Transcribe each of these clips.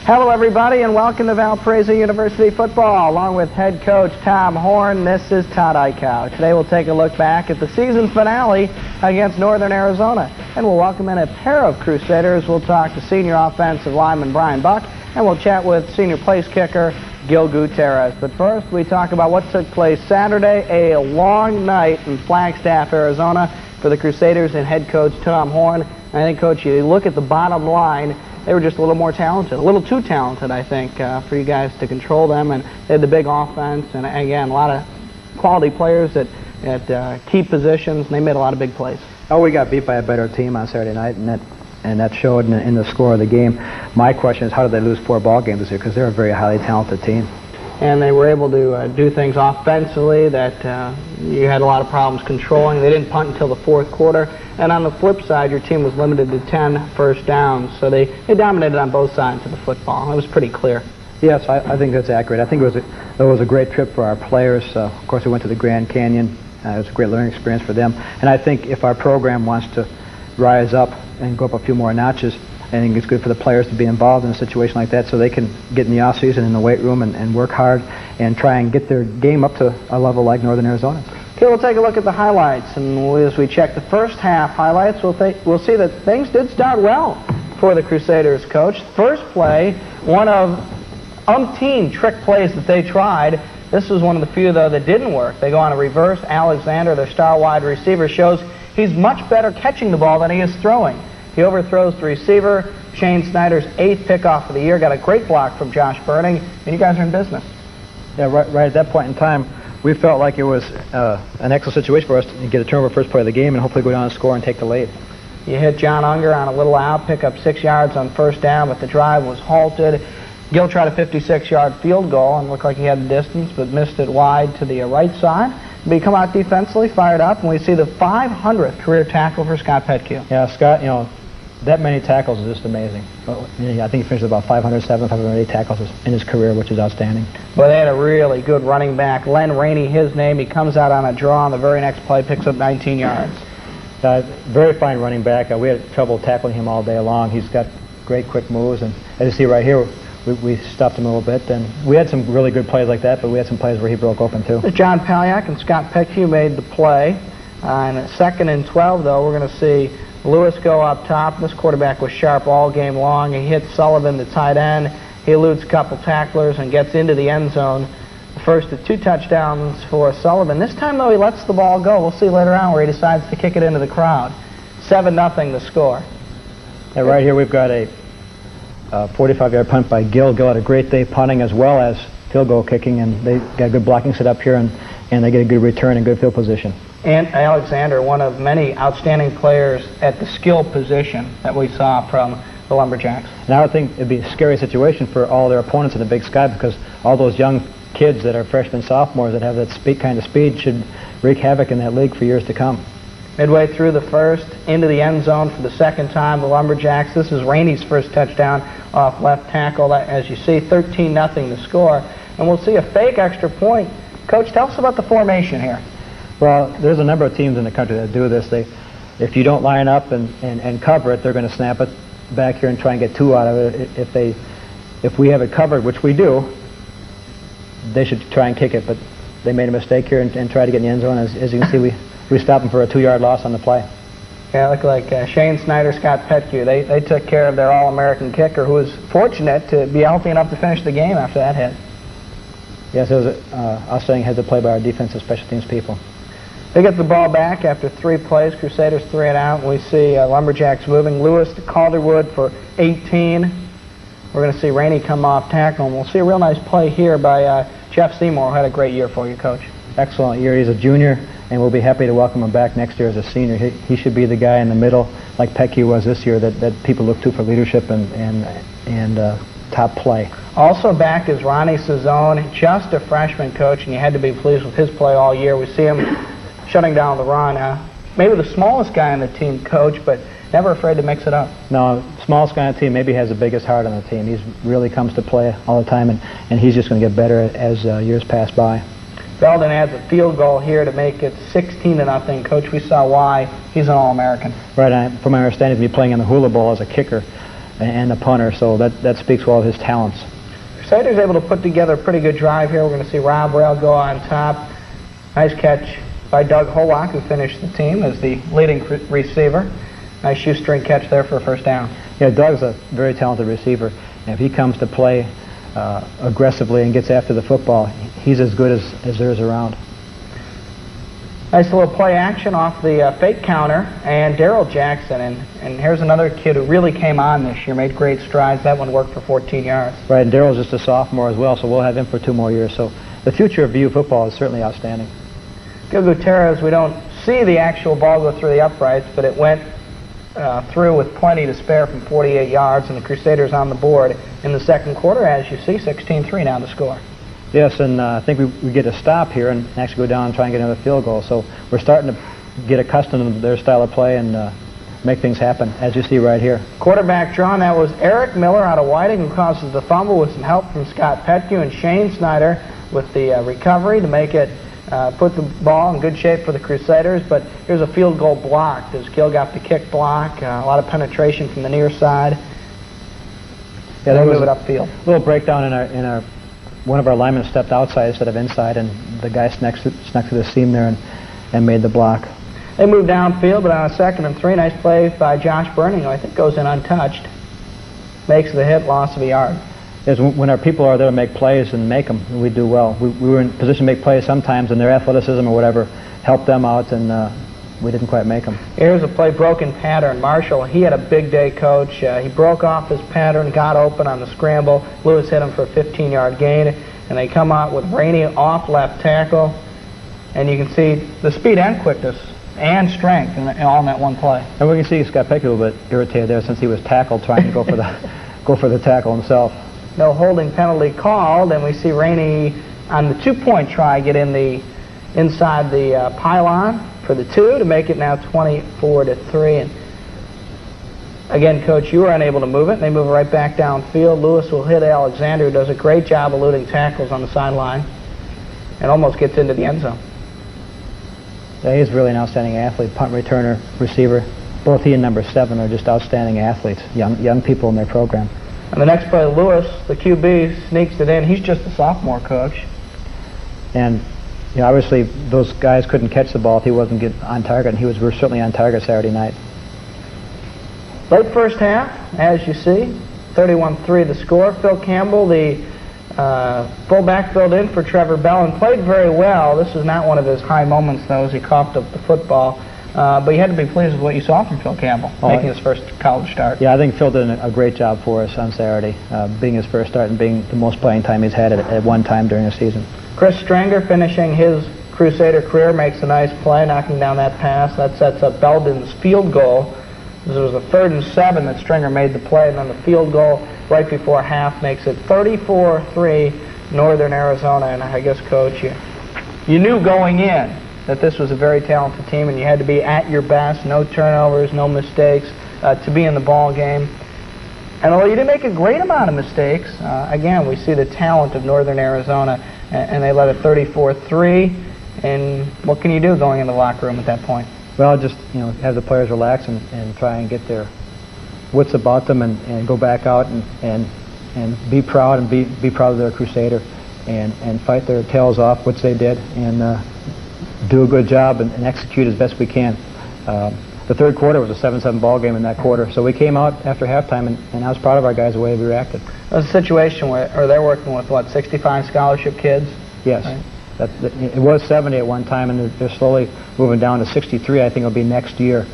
Hello, everybody, and welcome to Valparaiso University football. Along with head coach Tom Horne, this is Todd Eichow. Today we'll take a look back at the season finale against Northern Arizona, and we'll welcome in a pair of Crusaders. We'll talk to senior offensive lineman Bryan, and we'll chat with senior place kicker Gil Gutierrez. But first, we talk about what took place Saturday, a long night in Flagstaff, Arizona for the Crusaders and head coach Tom Horne. And I think, Coach, you look at the bottom line, they were just a little more talented, a little too talented, I think, for you guys to control them. And they had the big offense, and again, a lot of quality players at key positions, and they made a lot of big plays. Oh, we got beat by a better team on Saturday night, and that showed in the score of the game. My question is, how did they lose 4 ball games this year? Because they're a very highly talented team. And they were able to do things offensively that you had a lot of problems controlling. They didn't punt until the fourth quarter. And on the flip side, your team was limited to 10 first downs. So they dominated on both sides of the football. It was pretty clear. Yes, I think that's accurate. I think it was a great trip for our players. Of course, we went to the Grand Canyon. It was a great learning experience for them. And I think if our program wants to rise up and go up a few more notches, I think it's good for the players to be involved in a situation like that so they can get in the off-season in the weight room and work hard and try and get their game up to a level like Northern Arizona. Okay, we'll take a look at the highlights, and as we check the first half highlights, we'll see that things did start well for the Crusaders, Coach. First play, one of umpteen trick plays that they tried. This was one of the few, though, that didn't work. They go on a reverse. Alexander, their star wide receiver, shows he's much better catching the ball than he is throwing. He overthrows the receiver. Shane Snyder's 8th pickoff of the year. Got a great block from Josh Burning, and you guys are in business. Yeah, right at that point in time, we felt like it was an excellent situation for us to get a turnover first play of the game and hopefully go down and score and take the lead. You hit John Unger on a little out, pick up 6 yards on first down, but the drive was halted. Gil tried a 56-yard field goal and looked like he had the distance, but missed it wide to the right side. But he come out defensively, fired up, and we see the 500th career tackle for Scott Petcue. Yeah, Scott, that many tackles is just amazing. I think he finished about 507, 508 tackles in his career, which is outstanding. But they had a really good running back, Len Rainey, his name. He comes out on a draw on the very next play, picks up 19 yards. Very fine running back. We had trouble tackling him all day long. He's got great quick moves, and as you see right here, we stopped him a little bit, and we had some really good plays like that, but we had some plays where he broke open too. John Palyak and Scott Petcue made the play. And at 2nd and 12, though, we're going to see Lewis go up top. This quarterback was sharp all game long. He hits Sullivan, the tight end. He eludes a couple tacklers and gets into the end zone. The first of 2 touchdowns for Sullivan. This time, though, he lets the ball go. We'll see later on where he decides to kick it into the crowd. 7-0 the score. And right here we've got a 45-yard punt by Gil. Gil had a great day punting as well as field goal kicking, and they got good blocking set up here, and they get a good return and good field position. And Alexander, one of many outstanding players at the skill position that we saw from the Lumberjacks. And I would think it'd be a scary situation for all their opponents in the Big Sky, because all those young kids that are freshmen, sophomores that have that kind of speed should wreak havoc in that league for years to come. Midway through the first, into the end zone for the second time, the Lumberjacks. This is Rainey's first touchdown off left tackle. As you see, 13-0 the score. And we'll see a fake extra point. Coach, tell us about the formation here. Well, there's a number of teams in the country that do this. If you don't line up and cover it, they're going to snap it back here and try and get 2 out of it. If we have it covered, which we do, they should try and kick it. But they made a mistake here and tried to get in the end zone. As you can see, we stopped them for a 2-yard loss on the play. Yeah, it looked like Shane Snyder, Scott Petcue. They took care of their All-American kicker, who was fortunate to be healthy enough to finish the game after that hit. Yes, it was an outstanding heads up play by our defensive special teams people. They get the ball back after 3 plays. Crusaders 3 and out. And we see Lumberjacks moving. Lewis to Calderwood for 18. We're going to see Rainey come off tackle. And we'll see a real nice play here by Jeff Seymour, who had a great year for you, Coach. Excellent year. He's a junior, and we'll be happy to welcome him back next year as a senior. He should be the guy in the middle, like Petcue was this year, that people look to for leadership and top play. Also back is Ronnie Sazzone, just a freshman, Coach, and you had to be pleased with his play all year. We see him shutting down the run. Maybe the smallest guy on the team, Coach, but never afraid to mix it up. No, smallest guy on the team maybe has the biggest heart on the team. He really comes to play all the time, and he's just going to get better as years pass by. Belden adds a field goal here to make it 16-0. Coach, we saw why he's an All-American. Right. From my understanding, he'll be playing in the Hula Bowl as a kicker. and a punter, so that speaks well of his talents. Crusaders able to put together a pretty good drive here. We're going to see Rob Rail go on top. Nice catch by Doug Holock, who finished the team as the leading receiver. Nice shoestring catch there for a first down. Yeah, Doug's a very talented receiver, and if he comes to play aggressively and gets after the football, he's as good as there is around. Nice little play action off the fake counter, and Darrell Jackson, and here's another kid who really came on this year, made great strides. That one worked for 14 yards. Right, and Darrell's just a sophomore as well, so we'll have him for 2 more years. So the future of VU football is certainly outstanding. Gil Gutierrez, we don't see the actual ball go through the uprights, but it went through with plenty to spare from 48 yards, and the Crusaders on the board in the second quarter, as you see, 16-3 now to score. Yes, and I think we get a stop here and actually go down and try and get another field goal. So we're starting to get accustomed to their style of play and make things happen, as you see right here. Quarterback drawn, that was Eric Miller out of Whiting, who causes the fumble with some help from Scott Petke, and Shane Snyder with the recovery to make it put the ball in good shape for the Crusaders. But here's a field goal blocked as Gil got the kick block. A lot of penetration from the near side. Yeah, there was move it upfield. A little breakdown in our one of our linemen stepped outside instead of inside, and the guy snuck to the seam there and made the block. They moved downfield, but on a 2nd and 3, nice play by Josh Burning, who I think goes in untouched. Makes the hit, loss of a yard. Is when our people are there to make plays and make them, we do well. We were in position to make plays sometimes, and their athleticism or whatever helped them out, and we didn't quite make them. Here's a play, broken pattern. Marshall, he had a big day, Coach. He broke off his pattern, got open on the scramble. Lewis hit him for a 15-yard gain, and they come out with Rainey off left tackle, and you can see the speed and quickness and strength all in that one play. And we can see Scott Petke a little bit irritated there since he was tackled trying to go for the tackle himself. No holding penalty called, and we see Rainey on the 2-point try get inside the pylon for the 2 to make it now 24-3. And again, Coach, you were unable to move it. They move it right back downfield. Lewis will hit Alexander, who does a great job eluding tackles on the sideline and almost gets into the end zone. Yeah, he's really an outstanding athlete, punt returner, receiver. Both he and number 7 are just outstanding athletes, young people in their program. And the next play, Lewis, the QB, sneaks it in. He's just a sophomore, Coach. And you know, obviously, those guys couldn't catch the ball if he wasn't on target, and he was certainly on target Saturday night. Late first half, as you see, 31-3 the score. Phil Campbell, the fullback, filled in for Trevor Bell and played very well. This was not one of his high moments, though, as he coughed up the football. But you had to be pleased with what you saw from Phil Campbell, making his first college start. Yeah, I think Phil did a great job for us on Saturday, being his first start and being the most playing time he's had at one time during the season. Chris Stranger, finishing his Crusader career, makes a nice play, knocking down that pass. That sets up Belden's field goal. This was a 3rd and 7 that Stringer made the play, and then the field goal right before half makes it 34-3 Northern Arizona. And I guess, Coach, you knew going in that this was a very talented team, and you had to be at your best, no turnovers, no mistakes, to be in the ball game. And although you didn't make a great amount of mistakes, again, we see the talent of Northern Arizona, and they led at 34-3. And what can you do going in the locker room at that point? Well, just have the players relax and try and get their wits about them and go back out and be proud and be proud of their Crusader and fight their tails off, which they did, and do a good job and execute as best we can. The third quarter was a 7-7 ball game in that quarter, so we came out after halftime, and I was proud of our guys the way we reacted. It was a situation where they're working with, 65 scholarship kids? Yes. Right? It was 70 at one time, and they're slowly moving down to 63, I think it'll be next year,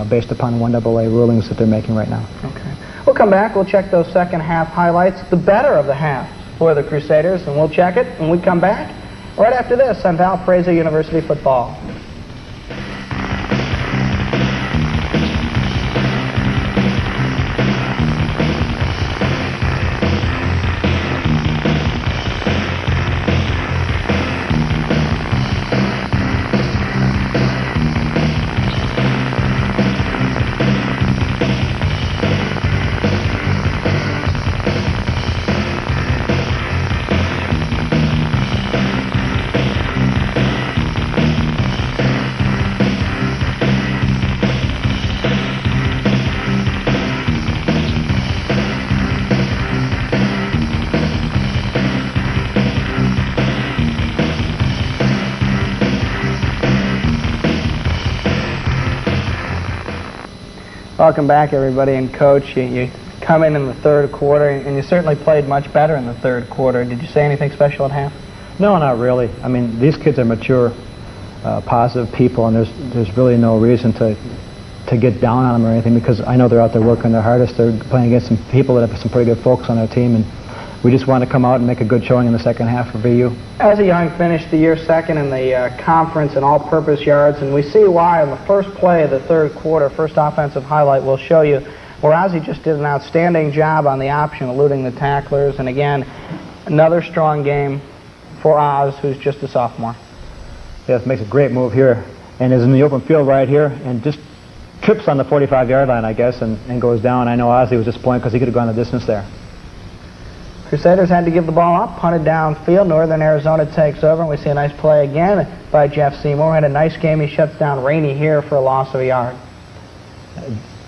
based upon 1AA rulings that they're making right now. Okay. We'll come back. We'll check those second half highlights, the better of the halves for the Crusaders, and we'll check it when we come back right after this on Valparaiso University football. Welcome back, everybody. And Coach, you come in the third quarter, and you certainly played much better in the third quarter. Did you say anything special at half? No, not really. I mean, these kids are mature, positive people, and there's really no reason to get down on them or anything, because I know they're out there working their hardest. They're playing against some people that have some pretty good folks on their team, and we just want to come out and make a good showing in the second half for VU. Ozzie Young finished the year second in the conference in all-purpose yards, and we see why in the first play of the third quarter. First offensive highlight we'll show you, where Ozzie just did an outstanding job on the option, eluding the tacklers. And again, another strong game for Oz, who's just a sophomore. Yes, makes a great move here, and is in the open field right here, and just trips on the 45-yard line, I guess, and goes down. I know Ozzie was disappointed because he could have gone the distance there. Crusaders had to give the ball up, punted downfield. Northern Arizona takes over, and we see a nice play again by Jeff Seymour. Had a nice game. He shuts down Rainey here for a loss of a yard.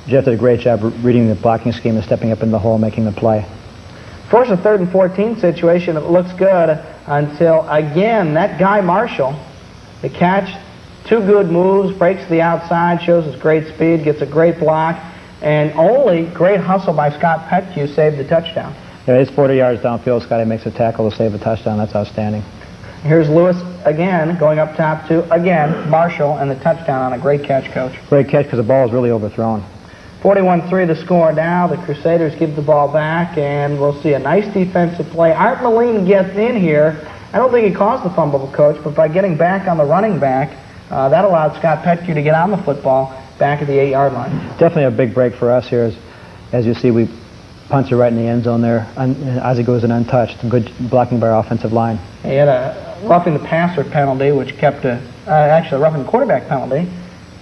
Jeff did a great job reading the blocking scheme and stepping up in the hole, making the play. Force a 3rd and 14 situation. It looks good until, again, that guy Marshall, the catch, 2 good moves, breaks the outside, shows his great speed, gets a great block, and only great hustle by Scott Petkew saved the touchdown. Yeah, he's 40 yards downfield. Scotty makes a tackle to save a touchdown. That's outstanding. Here's Lewis again, going up top to, again, Marshall, and the touchdown on a great catch, Coach. Great catch because the ball is really overthrown. 41-3 the score now. The Crusaders give the ball back, and we'll see a nice defensive play. Art Moline gets in here. I don't think he caused the fumble, Coach, but by getting back on the running back, that allowed Scott Petkew to get on the football back at the 8-yard line. Definitely a big break for us here. As you see, we punch it right in the end zone there. And Ozzie goes in untouched. Good blocking by our offensive line. He had a roughing the passer penalty, which kept actually a roughing the quarterback penalty,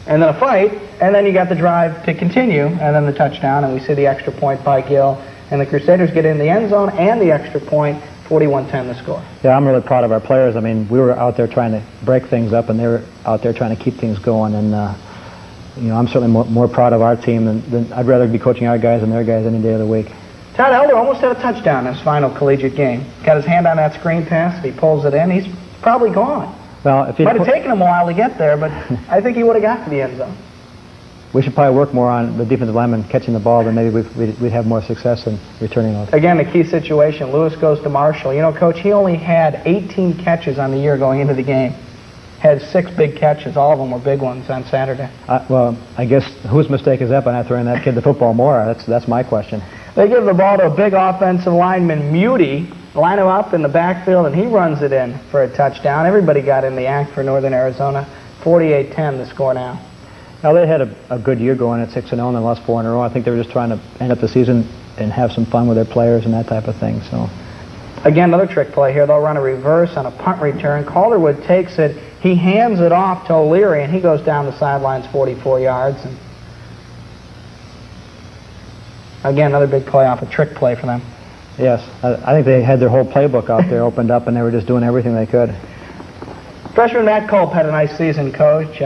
and then a fight, and then you got the drive to continue, and then the touchdown, and we see the extra point by Gil. And the Crusaders get in the end zone and the extra point, 41-10 the score. Yeah, I'm really proud of our players. I mean, we were out there trying to break things up, and they were out there trying to keep things going. And I'm certainly more proud of our team than I'd rather be coaching our guys than their guys any day of the week. Todd Elder almost had a touchdown in his final collegiate game. Got his hand on that screen pass. If he pulls it in, he's probably gone. Well, if he might have taken him a while to get there, but I think he would have got to the end zone. We should probably work more on the defensive lineman catching the ball, then maybe we'd have more success in returning those. Again, the key situation, Lewis goes to Marshall. You know, Coach, he only had 18 catches on the year going into the game. Had 6 big catches. All of them were big ones on Saturday. Well, I guess whose mistake is that by not throwing that kid the football more? That's my question. They give the ball to a big offensive lineman, Muty, line him up in the backfield, and he runs it in for a touchdown. Everybody got in the act for Northern Arizona. 48-10 the score now. Now, they had a good year going at 6-0 and then lost 4 in a row. I think they were just trying to end up the season and have some fun with their players and that type of thing. So, again, another trick play here. They'll run a reverse on a punt return. Calderwood takes it. He hands it off to O'Leary, and he goes down the sidelines 44 yards. And again, another big play off a trick play for them. Yes, I think they had their whole playbook out there opened up, and they were just doing everything they could. Freshman Matt Culp had a nice season, Coach.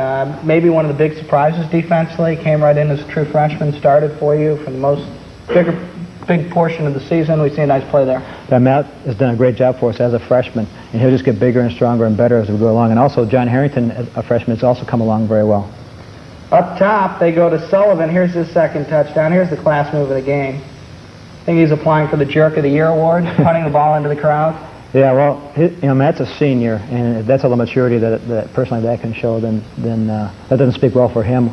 Maybe one of the big surprises defensively. Came right in as a true freshman, started for you for the big portion of the season. We see a nice play there. Yeah, Matt has done a great job for us as a freshman, and he'll just get bigger and stronger and better as we go along. And also, John Harrington, a freshman, has also come along very well. Up top, they go to Sullivan. Here's his second touchdown. Here's the class move of the game. I think he's applying for the Jerk of the Year award, punting the ball into the crowd. Yeah, well, Matt's a senior, and if that's all the maturity that personally that can show, then that doesn't speak well for him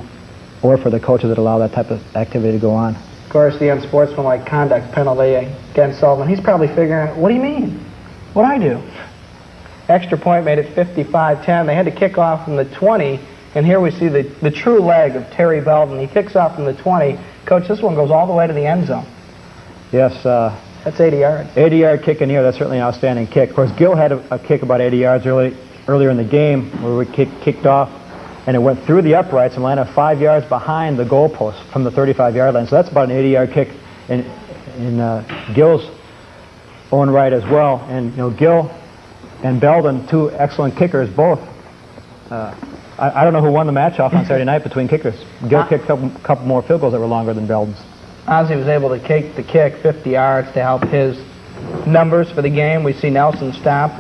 or for the coaches that allow that type of activity to go on. Of course, the unsportsmanlike conduct penalty against Sullivan. He's probably figuring, what do you mean? What'd I do? Extra point made it 55-10. They had to kick off from the 20, and here we see the true leg of Terry Belton. He kicks off from the 20. Coach, this one goes all the way to the end zone. Yes. That's 80 yards. 80-yard kick in here. That's certainly an outstanding kick. Of course, Gil had a kick about 80 yards earlier in the game where we kicked off, and it went through the uprights and landed 5 yards behind the goalpost from the 35-yard line. So that's about an 80-yard kick in Gil's own right as well. And Gil and Belden, 2 excellent kickers, both. I don't know who won the match-off on Saturday night between kickers. Gil kicked a couple more field goals that were longer than Belden's. Ozzie was able to kick the kick 50 yards to help his numbers for the game. We see Nelson stopped.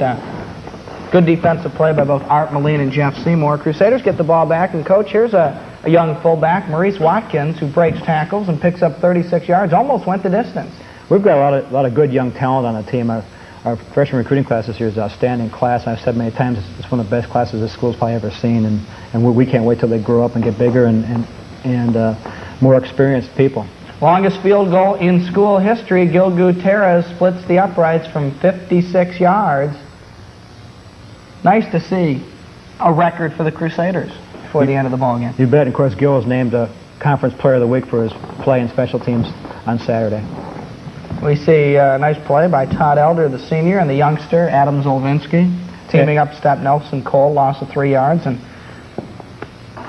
Good defensive play by both Art Moline and Jeff Seymour. Crusaders get the ball back, and Coach, here's a a young fullback, Maurice Watkins, who breaks tackles and picks up 36 yards, almost went the distance. We've got a lot of good young talent on the team. Our freshman recruiting class this year is an outstanding class. I've said many times it's one of the best classes this school's probably ever seen, and we can't wait till they grow up and get bigger and more experienced people. Longest field goal in school history, Gil Gutierrez splits the uprights from 56 yards. Nice to see a record for the Crusaders before the end of the ball game. You bet. And of course, Gil was named Conference Player of the Week for his play in special teams on Saturday. We see a nice play by Todd Elder, the senior, and the youngster, Adam Zolvinsky, teaming up step Nelson Cole, loss of 3 yards. And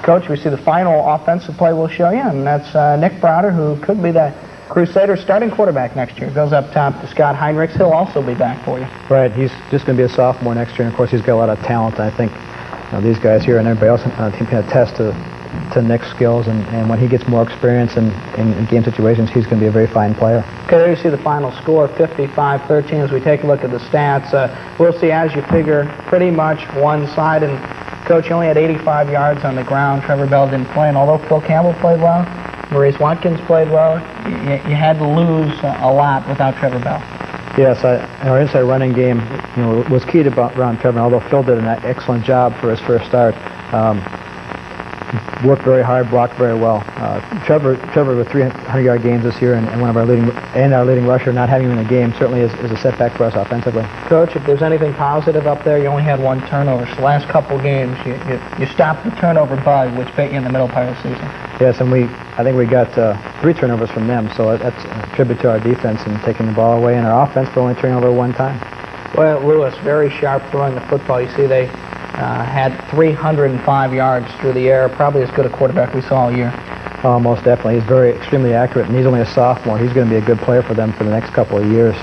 Coach, we see the final offensive play we'll show you, and that's Nick Browder, who could be the Crusaders' starting quarterback next year. Goes up top to Scott Heinrichs. He'll also be back for you. Right. He's just going to be a sophomore next year, and of course he's got a lot of talent. I think these guys here and everybody else on the team can attest to Nick's skills, and when he gets more experience in game situations, he's going to be a very fine player. Okay, there you see the final score, 55-13. As we take a look at the stats, we'll see, as you figure, pretty much one side. And Coach, you only had 85 yards on the ground. Trevor Bell didn't play, and although Phil Campbell played well, Maurice Watkins played well, you had to lose a lot without Trevor Bell. Yes, our inside running game, was key to around Trevor. Although Phil did an excellent job for his first start, worked very hard, blocked very well. Trevor with 300-yard games this year, and one of our leading rusher not having him in the game certainly is a setback for us offensively. Coach, if there's anything positive up there, you only had one turnover. So the last couple games, you stopped the turnover bug, which bit you in the middle part of the season. Yes, and I think we got 3 turnovers from them, so that's a tribute to our defense and taking the ball away, and our offense for only turning over one time. Well, Lewis, very sharp throwing the football. You see they had 305 yards through the air, probably as good a quarterback we saw all year. Oh, most definitely. He's extremely accurate, and he's only a sophomore. He's going to be a good player for them for the next couple of years.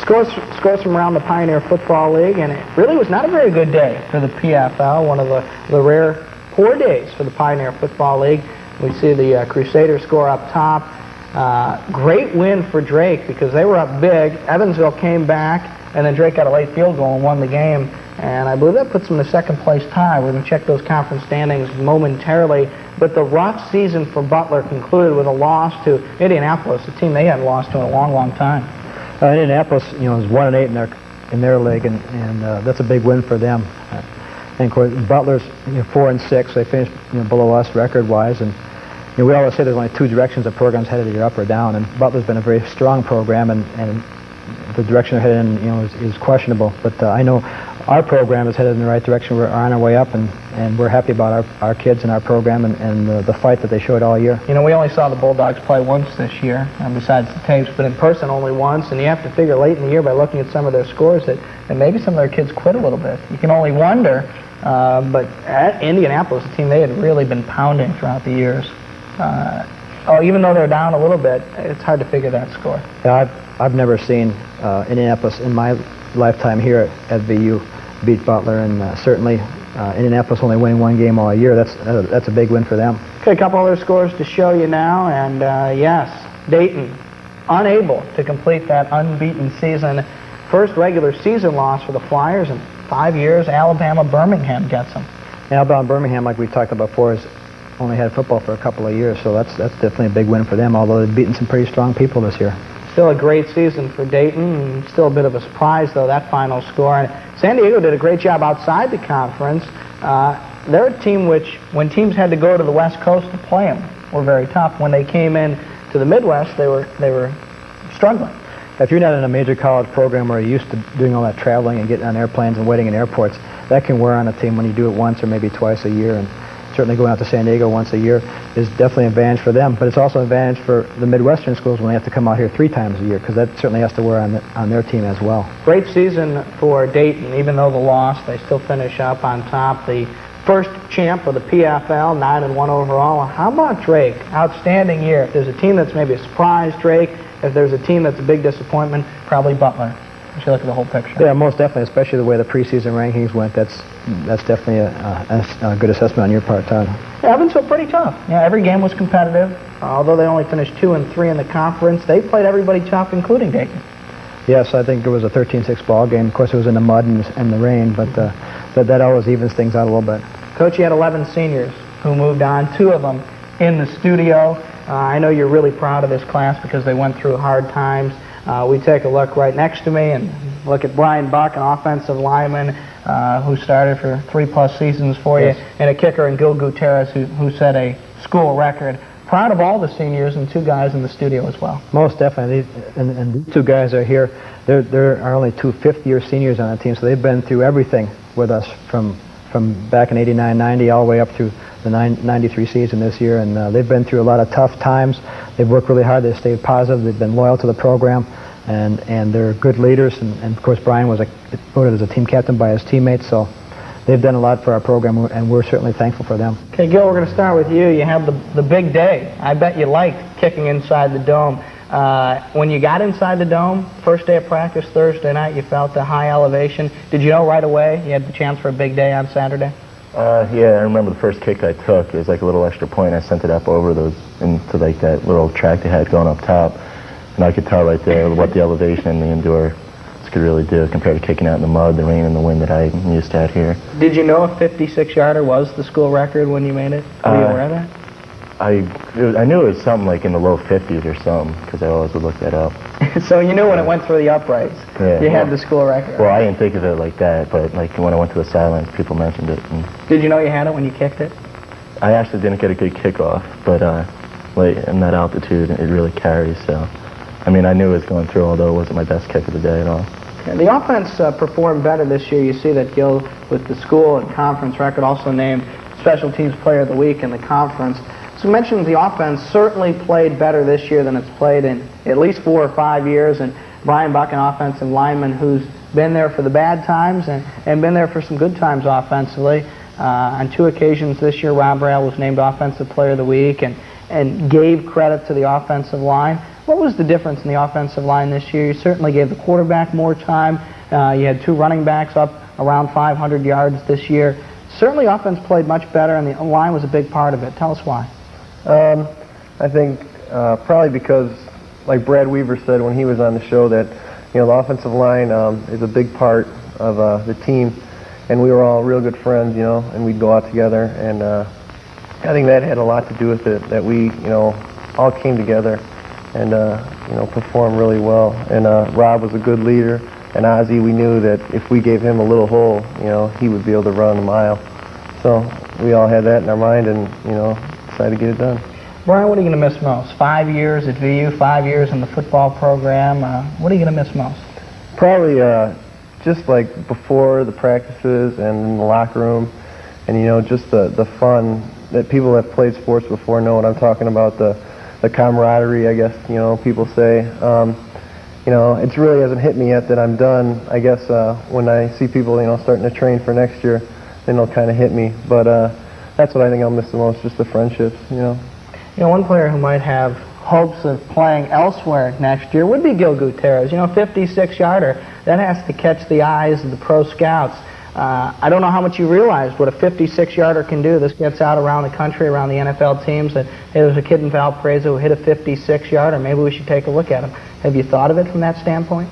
Scores from around the Pioneer Football League, and it really was not a very good day for the PFL, one of the rare poor days for the Pioneer Football League. We see the Crusaders score up top. Great win for Drake because they were up big. Evansville came back, and then Drake got a late field goal and won the game. And I believe that puts them in the second-place tie. We're going to check those conference standings momentarily. But the rough season for Butler concluded with a loss to Indianapolis, a team they hadn't lost to in a long, long time. Indianapolis, is 1-8 in their league, and that's a big win for them. And of course, Butler's 4-6. They finished below us record-wise, and we always say there's only 2 directions a program's headed, either up or down. And Butler's been a very strong program, and the direction they're headed in, is questionable. But I know our program is headed in the right direction. We're on our way up, and we're happy about our kids and our program and the fight that they showed all year. We only saw the Bulldogs play once this year, besides the tapes, but in person only once. And you have to figure late in the year by looking at some of their scores that maybe some of their kids quit a little bit. You can only wonder. But at Indianapolis, a team they had really been pounding throughout the years. Even though they're down a little bit, it's hard to figure that score. Yeah, I've never seen Indianapolis in my lifetime here at VU beat Butler, and certainly Indianapolis only winning 1 game all year. That's a big win for them. Okay, a couple other scores to show you now, and yes, Dayton unable to complete that unbeaten season. First regular season loss for the Flyers in 5 years. Alabama Birmingham gets them. Alabama Birmingham, like we talked about before, has only had football for a couple of years, so that's definitely a big win for them, although they've beaten some pretty strong people this year. Still a great season for Dayton, and still a bit of a surprise, though, that final score. And San Diego did a great job outside the conference. They're a team which, when teams had to go to the West Coast to play them, were very tough. When they came in to the Midwest, they were struggling. If you're not in a major college program where you're used to doing all that traveling and getting on airplanes and waiting in airports, that can wear on a team when you do it once or maybe twice a year. And certainly going out to San Diego once a year is definitely an advantage for them, but it's also an advantage for the Midwestern schools when they have to come out here 3 times a year, because that certainly has to wear on their team as well. Great season for Dayton. Even though the loss, they still finish up on top. The first champ of the PFL, 9-1 overall. How about Drake? Outstanding year. If there's a team that's maybe a surprise, Drake. If there's a team that's a big disappointment, probably Butler. You should look at the whole picture. Yeah, most definitely, especially the way the preseason rankings went. That's definitely a good assessment on your part, Todd. Yeah, Evansville pretty tough. Yeah, every game was competitive. Although they only finished 2-3 in the conference, they played everybody tough, including Dayton. Yes, I think it was a 13-6 ball game. Of course, it was in the mud and the rain, but that always evens things out a little bit. Coach, you had 11 seniors who moved on, 2 of them in the studio. I know you're really proud of this class because they went through hard times. We take a look right next to me and look at Bryan Buck, an offensive lineman who started for 3+ seasons for you, and a kicker in Gil Gutierrez who set a school record. Proud of all the seniors and 2 guys in the studio as well. Most definitely, and these 2 guys are here. There are only 2 fifth-year seniors on the team, so they've been through everything with us from back in '89, '90 all the way up through the '93 season this year, and they've been through a lot of tough times. They've worked really hard. They've stayed positive. They've been loyal to the program, and they're good leaders. And of course, Bryan was voted as a team captain by his teammates, so they've done a lot for our program, and we're certainly thankful for them. Okay, Gil, we're going to start with you. You have the big day. I bet you liked kicking inside the dome. When you got inside the dome, first day of practice, Thursday night, you felt the high elevation. Did you know right away you had the chance for a big day on Saturday? Yeah, I remember the first kick I took. It was like a little extra point. I sent it up over those into like that little track they had going up top, and I could tell right there what the elevation and the indoor could really do compared to kicking out in the mud, the rain, and the wind that I'm used to out here. Did you know a 56-yarder was the school record when you made it? Were you aware of that? I knew it was something like in the low 50s or something, because I always would look that up. So you knew when it went through the uprights, you had the school record. Well, I didn't think of it like that, but like when I went to the sidelines, people mentioned it. Did you know you had it when you kicked it? I actually didn't get a good kickoff, but like in that altitude, it really carries. So, I mean, I knew it was going through, although it wasn't my best kick of the day at all. And the offense performed better this year. You see that Gil, with the school and conference record, also named Special Teams Player of the Week in the conference. So you mentioned the offense certainly played better this year than it's played in at least 4 or 5 years. And Bryan Buck, an offensive lineman who's been there for the bad times and been there for some good times offensively. On 2 occasions this year, Rob Rail was named Offensive Player of the Week and gave credit to the offensive line. What was the difference in the offensive line this year? You certainly gave the quarterback more time. You had 2 running backs up around 500 yards this year. Certainly offense played much better, and the line was a big part of it. Tell us why. I think probably because, like Brad Weaver said when he was on the show, that the offensive line is a big part of the team, and we were all real good friends, and we'd go out together, and I think that had a lot to do with it, that we, all came together and performed really well. And Rob was a good leader, and Ozzie, we knew that if we gave him a little hole, he would be able to run a mile. So we all had that in our mind, and decided to get it done. Bryan, what are you going to miss most? 5 years at VU, 5 years in the football program. What are you going to miss most? Probably just like before the practices and in the locker room, and just the fun that people that have played sports before know what I'm talking about. The camaraderie, I guess, people say. It really hasn't hit me yet that I'm done. I guess when I see people, starting to train for next year, then it'll kind of hit me. But that's what I think I'll miss the most, just the friendships, One player who might have hopes of playing elsewhere next year would be Gil Gutierrez. 56-yarder, that has to catch the eyes of the pro scouts. I don't know how much you realized what a 56-yarder can do. This gets out around the country, around the NFL teams, that hey, there's a kid in Valparaiso who hit a 56-yarder. Maybe we should take a look at him. Have you thought of it from that standpoint?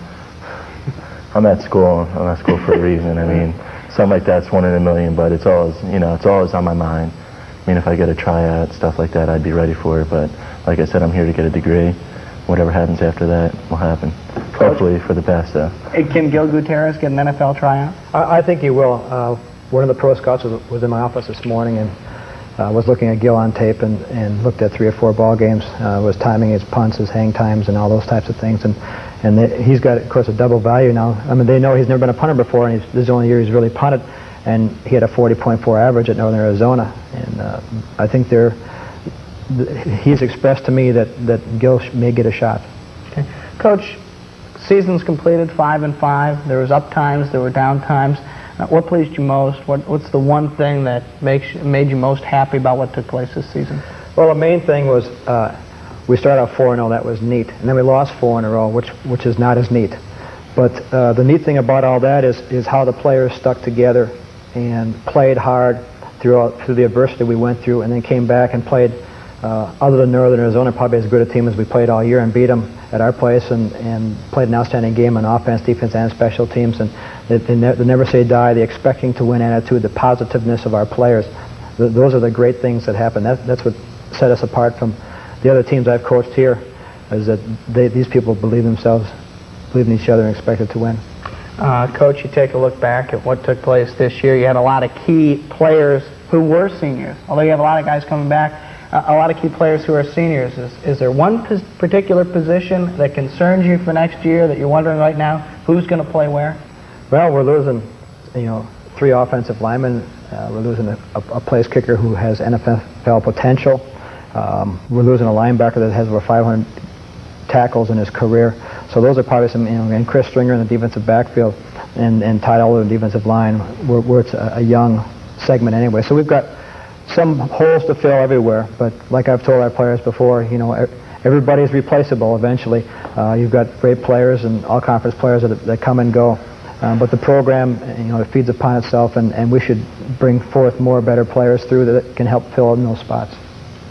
I'm at school for a reason. I mean, something like that's 1 in a million, but it's always, it's always on my mind. I mean, if I get a tryout, stuff like that, I'd be ready for it. But like I said, I'm here to get a degree. Whatever happens after that will happen. Hopefully for the best, though. Can Gil Gutierrez get an NFL tryout? I think he will. One of the pro scouts was in my office this morning and was looking at Gil on tape and looked at 3 or 4 ball games, was timing his punts, his hang times, and all those types of things. And he's got, of course, a double value now. I mean, they know he's never been a punter before, and this is the only year he's really punted. And he had a 40.4 average at Northern Arizona. And I think he's expressed to me that Gil may get a shot. Okay. Coach, season's completed, 5-5. There was up times, there were down times. What pleased you most? What's the one thing that made you most happy about what took place this season? Well, the main thing was we started out 4-0. That was neat, and then we lost 4 in a row, which is not as neat. But the neat thing about all that is how the players stuck together and played hard through the adversity we went through, and then came back and played. Other than Northern Arizona, probably as good a team as we played all year, and beat them at our place, and played an outstanding game on offense, defense, and special teams. And they never say die. The expecting to win attitude, the positiveness of our players, those are the great things that happen. That's what set us apart from the other teams I've coached here, is that these people believe themselves, believe in each other, and expected to win. Coach, you take a look back at what took place this year. You had a lot of key players who were seniors. Although you have a lot of guys coming back, a lot of key players who are seniors. Is there one particular position that concerns you for next year that you're wondering right now who's going to play where? Well, we're losing, 3 offensive linemen. We're losing a place kicker who has NFL potential. We're losing a linebacker that has over 500 tackles in his career. So those are probably some, and Chris Stringer in the defensive backfield, and Todd Elder in the defensive line, where it's a young segment anyway. So we've got some holes to fill everywhere, but like I've told our players before, everybody's replaceable eventually. You've got great players and all-conference players that come and go, but the program, it feeds upon itself, and we should bring forth more better players through that can help fill in those spots.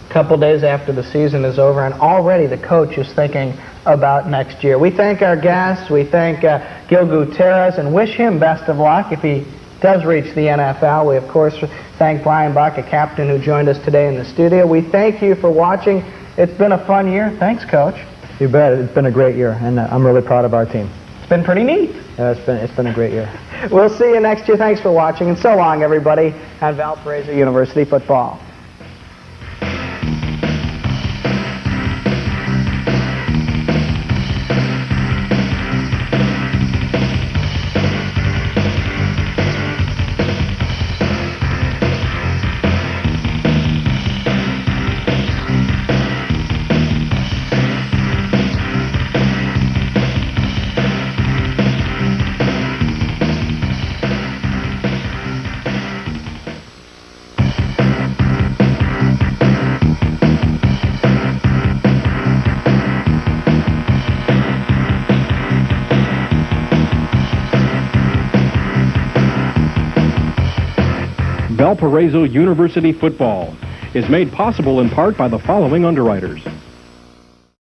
A couple days after the season is over, and already the coach is thinking about next year. We thank our guests. We thank Gil Gutierrez and wish him best of luck if he does reach the NFL. We, of course, thank Bryan Buck, a captain who joined us today in the studio. We thank you for watching. It's been a fun year. Thanks, Coach. You bet. It's been a great year, and I'm really proud of our team. It's been pretty neat. Yeah, it's been a great year. We'll see you next year. Thanks for watching, and so long, everybody, on Valparaiso University football. Valparaiso University football is made possible in part by the following underwriters: